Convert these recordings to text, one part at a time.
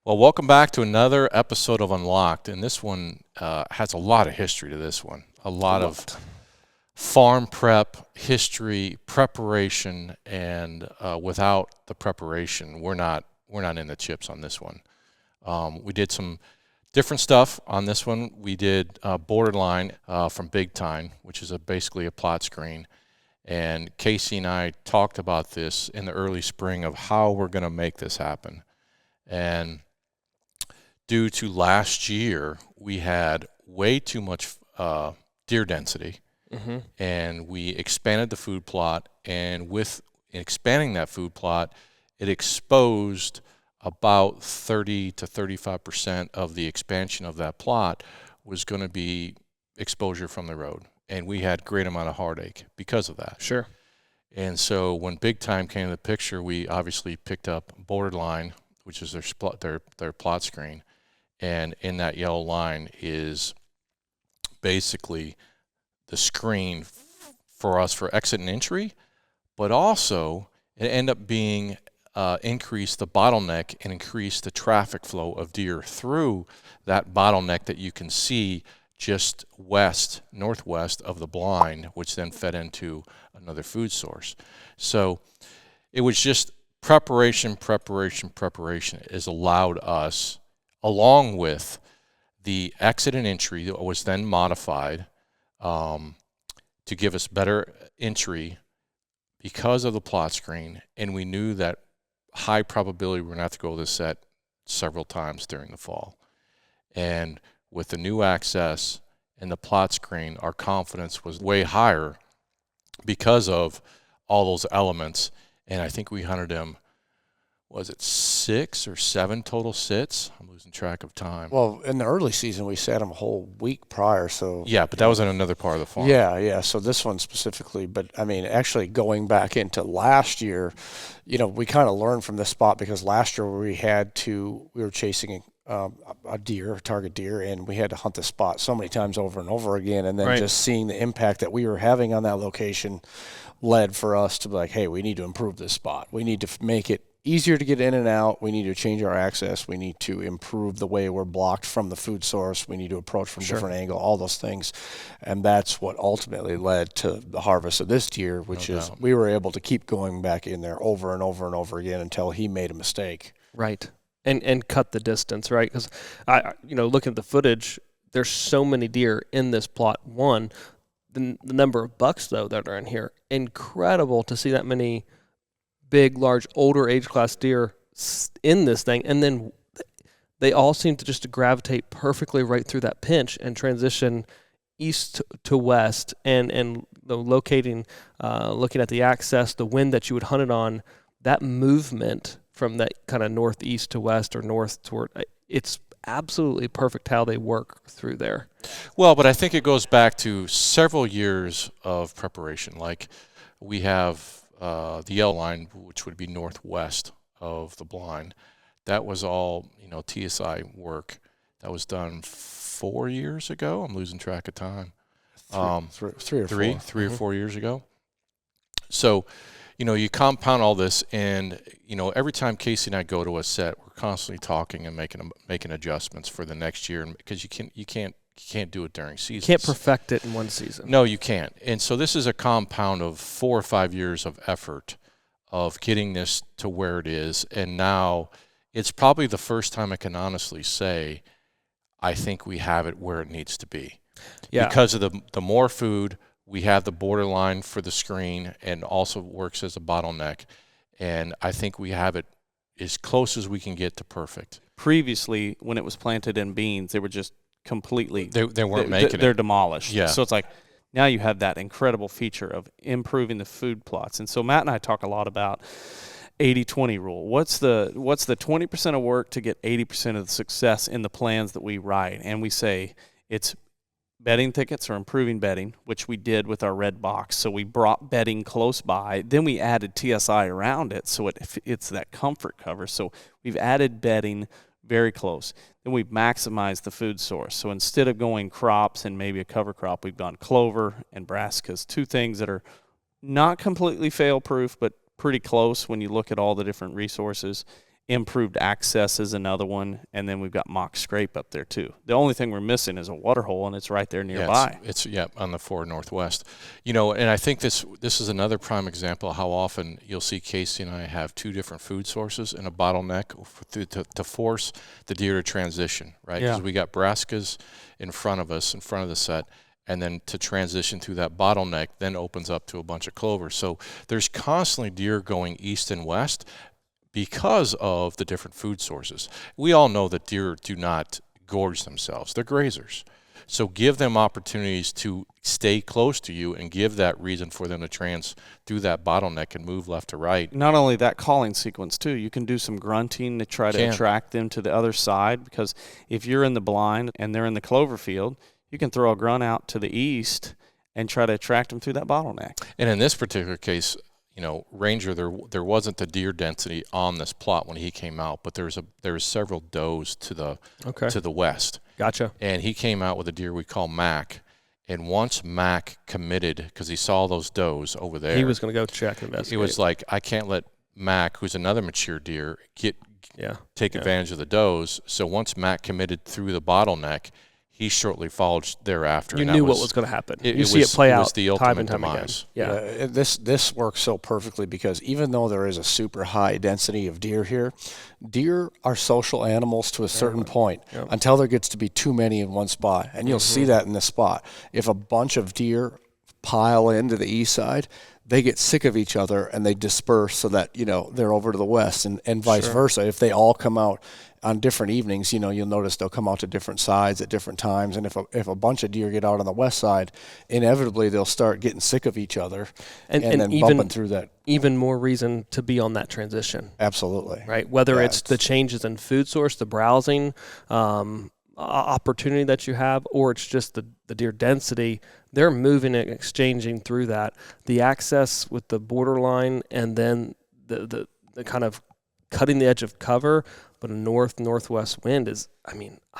Well, welcome back to another episode of Unlocked, and this one has a lot of history to this one. A lot of farm prep history, preparation, and without the preparation, we're not in the chips on this one. We did some different stuff on this one. We did Borderline from Big Time, which is basically a plot screen. And Casey and I talked about this in the early spring of how we're going to make this happen. And due to last year, we had way too much deer density, and we expanded the food plot. And with expanding that food plot, it exposed about 30 to 35% of the expansion of that plot was going to be exposure from the road. And we had great amount of heartache because of that. Sure. And so when Big Time came to the picture, we obviously picked up Borderline, which is their plot screen. And in that yellow line is basically the screen for us for exit and entry, but also it ended up being increase the bottleneck and increase the traffic flow of deer through that bottleneck that you can see just northwest of the blind, which then fed into another food source. So it was just preparation has allowed us, along with the exit and entry that was then modified to give us better entry because of the plot screen. And we knew that high probability we're going to have to go this set several times during the fall. And with the new access and the plot screen, our confidence was way higher because of all those elements. And I think we hunted them, was it 6 or 7 total sits? I'm losing track of time. Well, in the early season, we sat them a whole week prior. So yeah, but that was in another part of the farm. Yeah. So this one specifically, but I mean, actually going back into last year, we kind of learned from this spot because last year we were chasing a target deer, and we had to hunt the spot so many times over and over again, and then just seeing the impact that we were having on that location led for us to be like, hey, we need to improve this spot. We need to make it easier to get in and out. We need to change our access. We need to improve the way we're blocked from the food source. We need to approach from a different angle, all those things. And that's what ultimately led to the harvest of this deer, which is we were able to keep going back in there over and over and over again until he made a mistake. Right. And cut the distance, right? Because, looking at the footage, there's so many deer in this plot. One, the number of bucks, though, that are in here, incredible to see that many big, large, older age class deer in this thing. And then they all seem to just gravitate perfectly right through that pinch and transition east to west and locating, looking at the access, the wind that you would hunt it on, that movement from that kind of northeast to west or north toward, it's absolutely perfect how they work through there. Well, but I think it goes back to several years of preparation. Like we have the yellow line, which would be northwest of the blind. That was all, TSI work that was done 4 years ago. I'm losing track of time. Three or 4 years ago. So, you compound all this, and every time Casey and I go to a set, we're constantly talking and making adjustments for the next year, because you can't do it during season. You can't perfect it in one season. No, you can't. And so this is a compound of 4 or 5 years of effort of getting this to where it is, and now it's probably the first time I can honestly say I think we have it where it needs to be. Yeah. Because of the more food. We have the Borderline for the screen and also works as a bottleneck. And I think we have it as close as we can get to perfect. Previously, when it was planted in beans, they were just completely they weren't making it. They're demolished. Yeah. So it's like now you have that incredible feature of improving the food plots. And so Matt and I talk a lot about 80-20 rule. What's the 20% of work to get 80% of the success in the plans that we write? And we say it's bedding thickets or improving bedding, which we did with our red box. So we brought bedding close by. Then we added TSI around it, so it's that comfort cover. So we've added bedding very close. Then we've maximized the food source. So instead of going crops and maybe a cover crop, we've gone clover and brassicas, two things that are not completely fail-proof, but pretty close when you look at all the different resources. Improved access is another one, and then we've got mock scrape up there too. The only thing we're missing is a water hole, and it's right there nearby. It's on the 4 Northwest. And I think this is another prime example of how often you'll see Casey and I have 2 different food sources in a bottleneck to force the deer to transition, right? Because we got brassicas in front of us, in front of the set, and then to transition through that bottleneck then opens up to a bunch of clover. So there's constantly deer going east and west because of the different food sources. We all know that deer do not gorge themselves. They're grazers. So give them opportunities to stay close to you and give that reason for them to trans through that bottleneck and move left to right. Not only that, calling sequence too. You can do some grunting to try to attract them to the other side, because if you're in the blind and they're in the clover field, you can throw a grunt out to the east and try to attract them through that bottleneck. And in this particular case, Ranger, there wasn't the deer density on this plot when he came out, but there was several does to the west. Gotcha. And he came out with a deer we call Mac. And once Mac committed, because he saw those does over there, he was going to go check and investigate. He was like, I can't let Mac, who's another mature deer, take advantage of the does. So once Mac committed through the bottleneck, he shortly followed thereafter. You knew what was going to happen. You see it play out time and time again. Yeah. This works so perfectly because even though there is a super high density of deer here, deer are social animals to a certain point until there gets to be too many in one spot. And you'll see that in this spot. If a bunch of deer pile into the east side, they get sick of each other and they disperse so that, they're over to the west and vice versa. If they all come out on different evenings, you'll notice they'll come out to different sides at different times. And if a bunch of deer get out on the west side, inevitably they'll start getting sick of each other and then even bumping through that. Even more reason to be on that transition. Absolutely. Right. Whether it's the changes in food source, the browsing opportunity that you have, or it's just the deer density, they're moving and exchanging through that. The access with the borderline and then the kind of cutting the edge of cover, but a northwest wind is,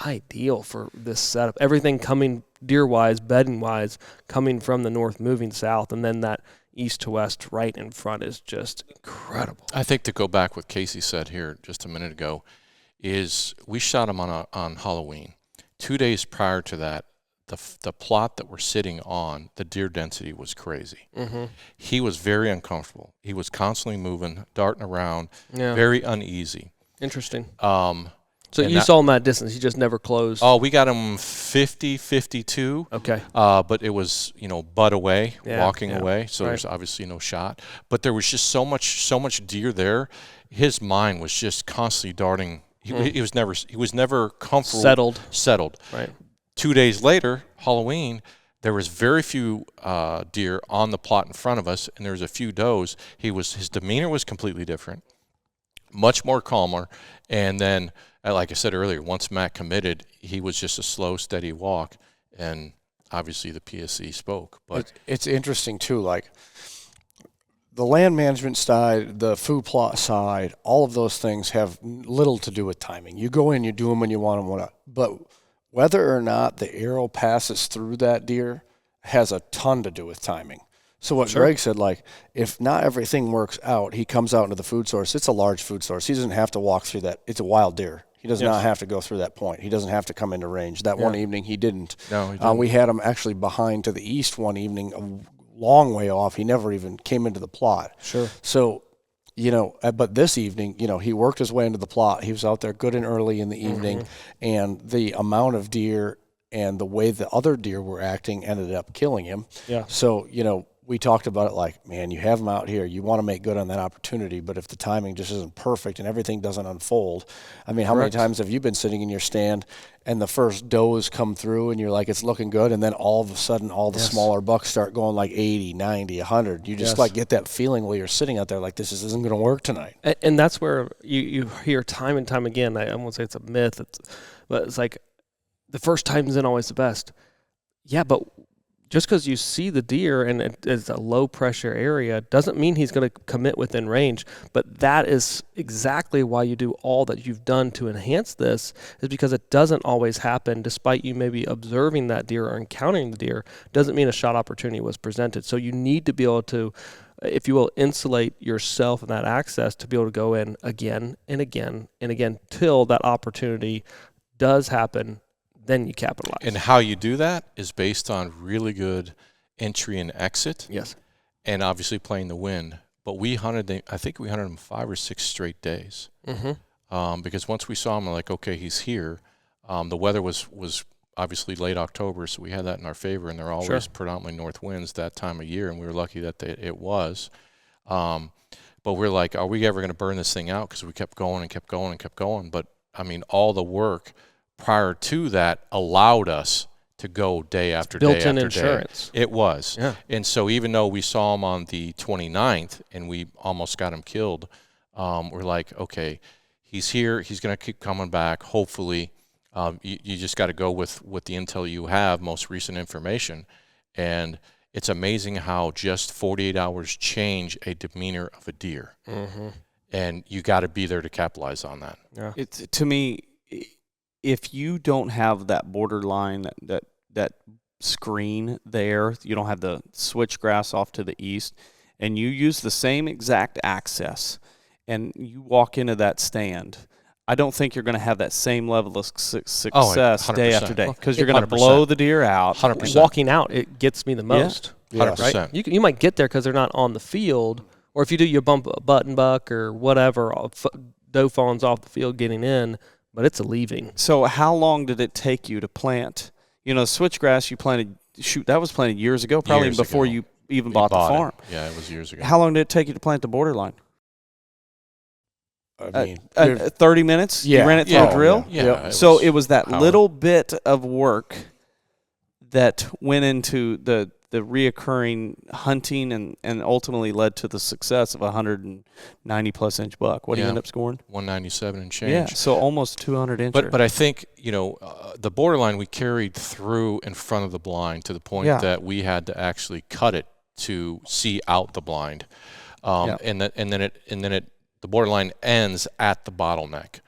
ideal for this setup. Everything coming deer-wise, bedding-wise, coming from the north, moving south, and then that east to west right in front is just incredible. I think to go back what Casey said here just a minute ago is we shot him on Halloween. 2 days prior to that, the plot that we're sitting on, the deer density was crazy. Mm-hmm. He was very uncomfortable. He was constantly moving, darting around, very uneasy. Interesting. So you saw him at distance. He just never closed. Oh, we got him 50, 52. Okay. But it was, butt away, walking away. So there's obviously no shot. But there was just so much deer there. His mind was just constantly darting. He was never comfortable. Settled. Right. 2 days later, Halloween, there was very few deer on the plot in front of us, and there was a few does. His demeanor was completely different, much more calmer. And then, like I said earlier, once Matt committed, he was just a slow, steady walk, and obviously the PSC spoke. But it's interesting too, like the land management side, the food plot side, all of those things have little to do with timing. You go in, you do them when you want them, but whether or not the arrow passes through that deer has a ton to do with timing. So what Greg said, like, if not everything works out, he comes out into the food source. It's a large food source. He doesn't have to walk through that. It's a wild deer. He does not have to go through that point. He doesn't have to come into range. That one evening he didn't. No, he didn't. We had him actually behind to the east one evening, a long way off. He never even came into the plot. Sure. So, but this evening, he worked his way into the plot. He was out there good and early in the evening, and the amount of deer and the way the other deer were acting ended up killing him. Yeah. So, we talked about it like, man, you have him out here. You want to make good on that opportunity, but if the timing just isn't perfect and everything doesn't unfold, how many times have you been sitting in your stand and the first does come through and you're like, it's looking good, and then all of a sudden all the smaller bucks start going like 80, 90, 100. You just like get that feeling while you're sitting out there like this isn't going to work tonight. And that's where you hear time and time again, I won't say it's a myth, but it's like the first time isn't always the best. Yeah, but just because you see the deer and it's a low pressure area doesn't mean he's going to commit within range. But that is exactly why you do all that you've done to enhance this, is because it doesn't always happen. Despite you maybe observing that deer or encountering the deer, doesn't mean a shot opportunity was presented. So you need to be able to if you will, insulate yourself and that access to be able to go in again and again and again till that opportunity does happen. Then you capitalize. And how you do that is based on really good entry and exit. Yes. And obviously playing the wind. But we hunted them 5 or 6 straight days. Mm-hmm. Because once we saw him, we're like, okay, he's here. The weather was obviously late October, so we had that in our favor, and they're always predominantly north winds that time of year, and we were lucky that it was. But we're like, are we ever going to burn this thing out? Because we kept going and kept going and kept going. But, I mean, all the work prior to that allowed us to go day after day after day. Built-in insurance. It was. Yeah. And so even though we saw him on the 29th and we almost got him killed, we're like, okay, he's here. He's going to keep coming back, hopefully. You just got to go with the intel you have, most recent information. And it's amazing how just 48 hours change a demeanor of a deer. Mm-hmm. And you got to be there to capitalize on that. Yeah. It's, to me, if you don't have that borderline, that screen there, you don't have the switchgrass off to the east, and you use the same exact access, and you walk into that stand, I don't think you're going to have that same level of success day after day, because you're going to blow the deer out. 100%. Walking out, it gets me the most. Yeah. 100%. Right? You might get there because they're not on the field, or if you do your button buck or whatever, doe fawns off the field getting in, but it's a leaving. So how long did it take you to plant? You know, switchgrass you planted, that was planted years ago, probably Years before ago. you even bought the farm. Yeah, it was years ago. How long did it take you to plant the borderline? I mean, 30 minutes? Yeah. You ran it through Yeah. a drill? Yeah. Yep. So it was that power. little bit of work that went into the reoccurring hunting and ultimately led to the success of a 190-plus inch buck. What do you Yeah. end up scoring? 197 and change. Yeah, so almost 200 inch. But I think, you know, the borderline we carried through in front of the blind to the point that we had to actually cut it to see out the blind. And then the borderline ends at the bottleneck.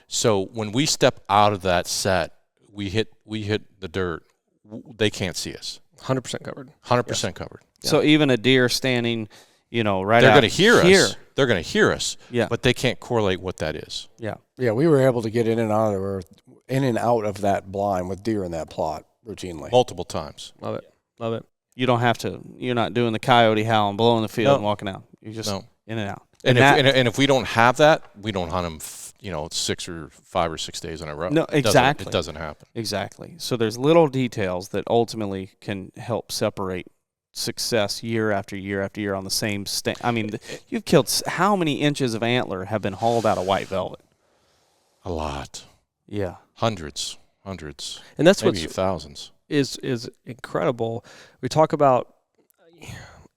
So when we step out of that set, we hit the dirt. They can't see us. 100% covered. 100% covered. So even a deer standing, you know, right They're out going to hear here. us. They're going to hear us. Yeah. But they can't correlate what that is. Yeah. yeah, we were able to get in and out of that blind with deer in that plot routinely. Multiple times. Love it. Love it. You don't have to. You're not doing the coyote howl and blowing the field No. and walking out. You're just No. in and out. And that- if we don't have that, we don't hunt them, 5 or 6 days in a row. No, exactly. It doesn't happen. Exactly. So there's little details that ultimately can help separate success year after year after year on the same stand. I mean, you've killed how many inches of antler have been hauled out of white velvet? A lot. Yeah. Hundreds. And that's Maybe what's thousands. is incredible. We talk about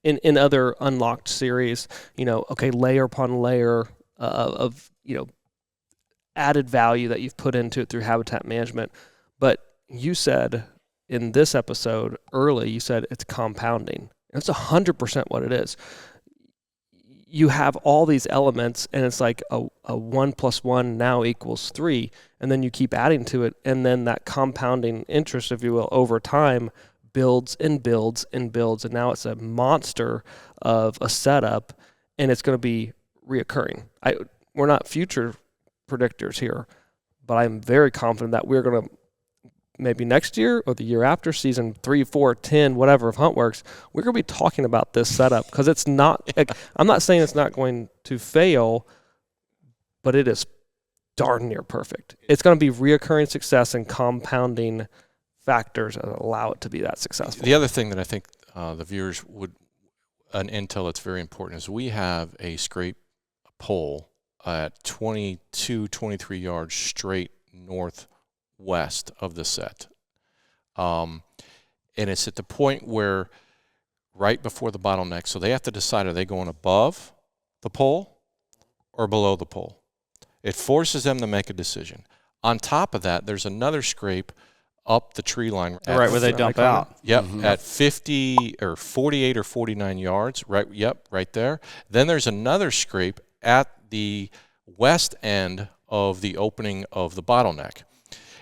in other unlocked series, layer upon layer of added value that you've put into it through habitat management. But you said in this episode early, you said it's compounding. It's 100% what it is. You have all these elements, and it's like a 1 + 1 now equals 3, and then you keep adding to it, and then that compounding interest, if you will, over time builds and builds and builds, and now it's a monster of a setup, and it's going to be reoccurring. We're not future predictors here, but I'm very confident that we're going to, maybe next year or the year after, season 3, 4, 10, whatever of HuntWorks, we're going to be talking about this setup, because it's not, I'm not saying it's not going to fail, but it is darn near perfect. It's going to be reoccurring success and compounding factors that allow it to be that successful. The other thing that I think the viewers would, an intel that's very important, is we have a scrape pole at 22, 23 yards straight northwest of the set. And it's at the point where right before the bottleneck, so they have to decide, are they going above the pole or below the pole? It forces them to make a decision. On top of that, there's another scrape up the tree line. Right where they dump out. Yep, at 50 or 48 or 49 yards. Right. Yep, right there. Then there's another scrape at the west end of the opening of the bottleneck.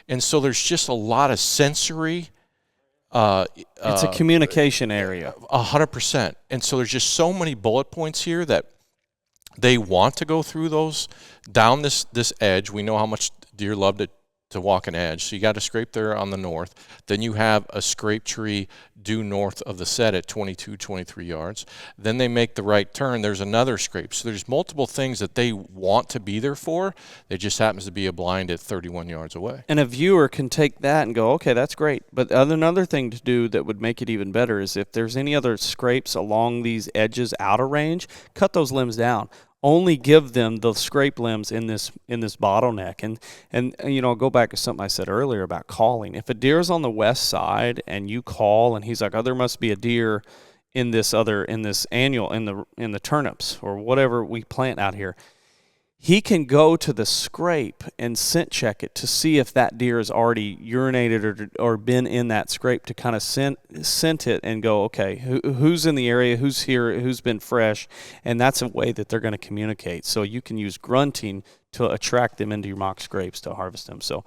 And so there's just a lot of sensory It's a communication area. 100%. And so there's just so many bullet points here that they want to go through those down this edge. We know how much deer love to walk an edge. So you got to scrape there on the north. Then you have a scrape tree due north of the set at 22, 23 yards. Then they make the right turn. There's another scrape. So there's multiple things that they want to be there for. It just happens to be a blind at 31 yards away. And a viewer can take that and go, okay, that's great. But another thing to do that would make it even better is if there's any other scrapes along these edges out of range, cut those limbs down. Only give them the scrape limbs in this bottleneck. And you know, I'll go back to something I said earlier about calling. If a deer's on the west side and you call and he's like, oh, there must be a deer in this annual in the turnips or whatever we plant out here, he can go to the scrape and scent check it to see if that deer has already urinated or been in that scrape, to kind of scent it and go, okay, who's in the area, who's here, who's been fresh, and that's a way that they're going to communicate. So you can use grunting to attract them into your mock scrapes to harvest them. So,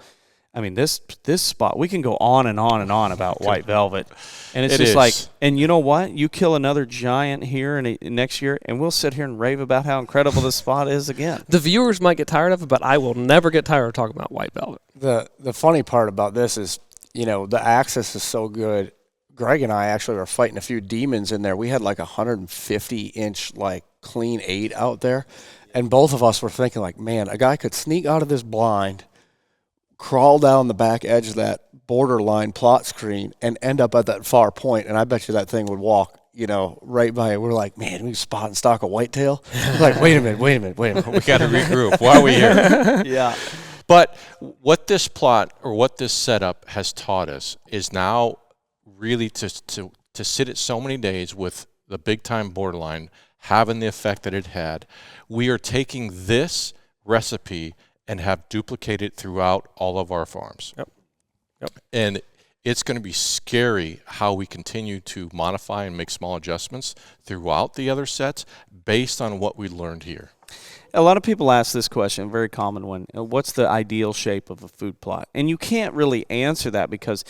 I mean, this spot, we can go on and on and on about white velvet, and it's just like, and you know what? You kill another giant here next year, and we'll sit here and rave about how incredible this spot is again. The viewers might get tired of it, but I will never get tired of talking about white velvet. The funny part about this is, you know, the access is so good. Greg and I actually were fighting a few demons in there. We had like 150-inch like clean 8 out there, and both of us were thinking like, man, a guy could sneak out of this blind, crawl down the back edge of that borderline plot screen and end up at that far point, and I bet you that thing would walk, you know, right by it. We're like, man, we spot and stock a whitetail. We're like, wait a minute. We got to regroup. Why are we here? Yeah. But what this plot or what this setup has taught us is now really to sit it so many days with the big time borderline having the effect that it had. We are taking this recipe and have duplicated throughout all of our farms. Yep. And it's going to be scary how we continue to modify and make small adjustments throughout the other sets based on what we learned here. A lot of people ask this question, a very common one. What's the ideal shape of a food plot? And you can't really answer that because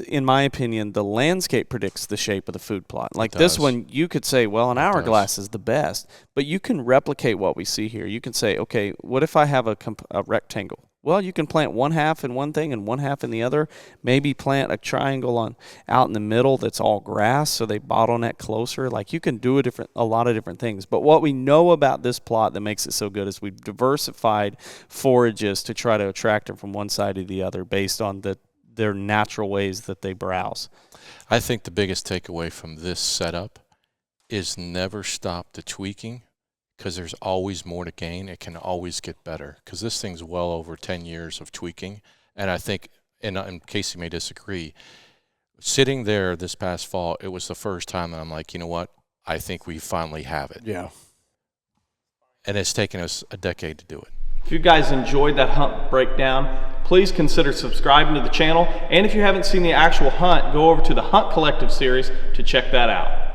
in my opinion, the landscape predicts the shape of the food plot. Like this one, you could say, well, an hourglass is the best, but you can replicate what we see here. You can say, okay, what if I have a rectangle? Well, you can plant one half in one thing and one half in the other. Maybe plant a triangle out in the middle that's all grass, so they bottleneck closer. Like you can do a lot of different things. But what we know about this plot that makes it so good is we've diversified forages to try to attract them from one side to the other based on their natural ways that they browse. I think the biggest takeaway from this setup is never stop the tweaking, because there's always more to gain. It can always get better, because this thing's well over 10 years of tweaking. And I think, and Casey may disagree, sitting there this past fall, it was the first time that I'm like, you know what? I think we finally have it. Yeah. And it's taken us a decade to do it. If you guys enjoyed that hunt breakdown, please consider subscribing to the channel. And if you haven't seen the actual hunt, go over to the Hunt Collective series to check that out.